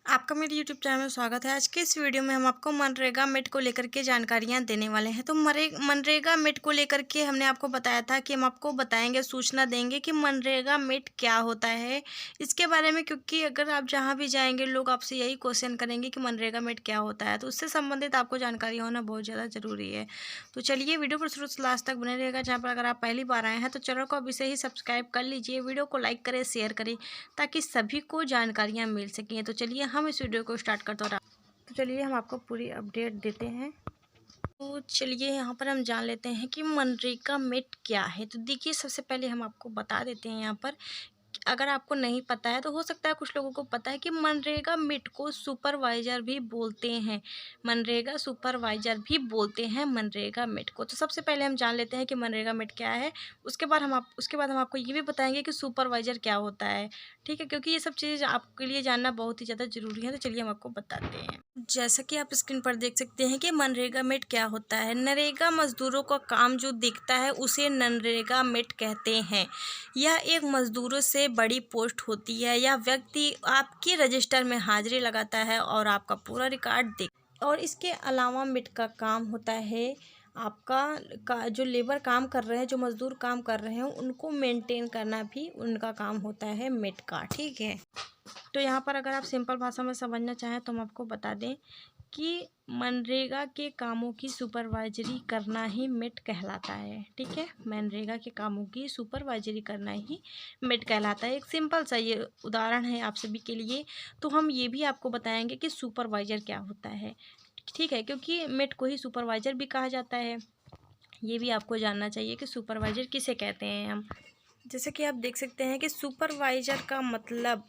आपका मेरे YouTube channel में स्वागत है। आज के इस वीडियो में हम आपको मनरेगा मेट को लेकर के जानकारियां देने वाले हैं। तो मनरेगा मेट को लेकर के हमने आपको बताया था कि हम आपको बताएंगे, सूचना देंगे कि मनरेगा मेट क्या होता है इसके बारे में, क्योंकि अगर आप जहां भी जाएंगे लोग आपसे यही क्वेश्चन करेंगे कि मनरेगा मेट क्या होता है, तो उससे संबंधित आपको जानकारी होना बहुत ज़्यादा ज़रूरी है। तो चलिए वीडियो पर शुरू से लास्ट तक बने रहेगा। जहाँ पर अगर आप पहली बार आए हैं तो चैनल को अभी से ही सब्सक्राइब कर लीजिए, वीडियो को लाइक करें, शेयर करें ताकि सभी को जानकारियाँ मिल सकें। तो चलिए हम इस वीडियो को स्टार्ट करते हैं। तो चलिए हम आपको पूरी अपडेट देते हैं। तो चलिए यहाँ पर हम जान लेते हैं कि मनरेगा मेट क्या है। तो देखिए, सबसे पहले हम आपको बता देते हैं यहाँ पर, अगर आपको नहीं पता है तो हो सकता है कुछ लोगों को पता है कि मनरेगा मेट को सुपरवाइजर भी बोलते हैं। मनरेगा सुपरवाइजर भी बोलते हैं मनरेगा मेट को। तो सबसे पहले हम जान लेते हैं कि मनरेगा मेट क्या है। उसके बाद हम आपको ये भी बताएंगे कि सुपरवाइजर क्या होता है। ठीक है, क्योंकि ये सब चीज़ आपके लिए जानना बहुत ही ज़्यादा ज़रूरी है। तो चलिए हम आपको बताते हैं। जैसा कि आप स्क्रीन पर देख सकते हैं कि मनरेगा मेट क्या होता है। नरेगा मजदूरों का काम जो दिखता है उसे मनरेगा मेट कहते हैं। यह एक मजदूरों से बड़ी पोस्ट होती है। यह व्यक्ति आपके रजिस्टर में हाजिरी लगाता है और आपका पूरा रिकॉर्ड देख। और इसके अलावा मेट का काम होता है आपका जो लेबर काम कर रहे हैं, जो मजदूर काम कर रहे हैं, उनको मेंटेन करना भी उनका काम होता है मेट का। ठीक है, तो यहाँ पर अगर आप सिंपल भाषा में समझना चाहें तो हम आपको बता दें कि मनरेगा के कामों की सुपरवाइजरी करना ही मेट कहलाता है। ठीक है, मनरेगा के कामों की सुपरवाइजरी करना ही मेट कहलाता है। एक सिंपल सा ये उदाहरण है आप सभी के लिए। तो हम ये भी आपको बताएंगे कि सुपरवाइजर क्या होता है। ठीक है, क्योंकि मेट को ही सुपरवाइजर भी कहा जाता है। ये भी आपको जानना चाहिए कि सुपरवाइजर किसे कहते हैं हम। जैसे कि आप देख सकते हैं कि सुपरवाइजर का मतलब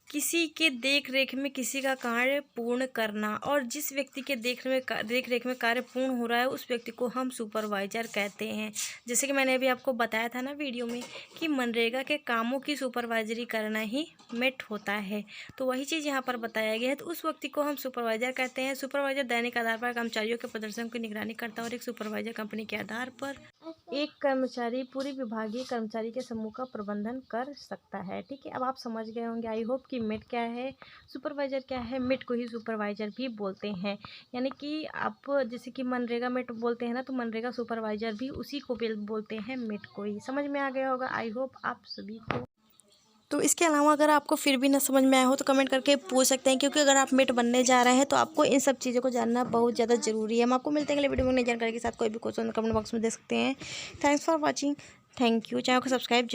किसी के देख रेख में किसी का कार्य पूर्ण करना, और जिस व्यक्ति के देख रेख में कार्य पूर्ण हो रहा है उस व्यक्ति को हम सुपरवाइजर कहते हैं। जैसे कि मैंने अभी आपको बताया था ना वीडियो में कि मनरेगा के कामों की सुपरवाइजरी करना ही मेट होता है, तो वही चीज़ यहाँ पर बताया गया है। तो उस व्यक्ति को हम सुपरवाइजर कहते हैं। सुपरवाइजर दैनिक आधार पर कर्मचारियों के प्रदर्शन की निगरानी करता है, और एक सुपरवाइजर कंपनी के आधार पर एक कर्मचारी पूरी विभागीय कर्मचारी के समूह का प्रबंधन कर सकता है। ठीक है, अब आप समझ गए होंगे आई होप कि मेट क्या है, सुपरवाइजर क्या है। मेट को ही सुपरवाइजर भी बोलते हैं, यानी कि आप जैसे कि मनरेगा मेट बोलते हैं ना, तो मनरेगा सुपरवाइजर भी उसी को बोलते हैं, मेट को ही। समझ में आ गया होगा आई होप आप सभी को। तो इसके अलावा अगर आपको फिर भी ना समझ में आया हो तो कमेंट करके पूछ सकते हैं, क्योंकि अगर आप मेट बनने जा रहे हैं तो आपको इन सब चीज़ों को जानना बहुत ज़्यादा ज़रूरी है। हम आपको मिलते हैं अगले वीडियो में नई जानकारी के साथ। कोई भी क्वेश्चन कमेंट बॉक्स में दे सकते हैं। Thanks for watching. Thank you. Channel को सब्सक्राइब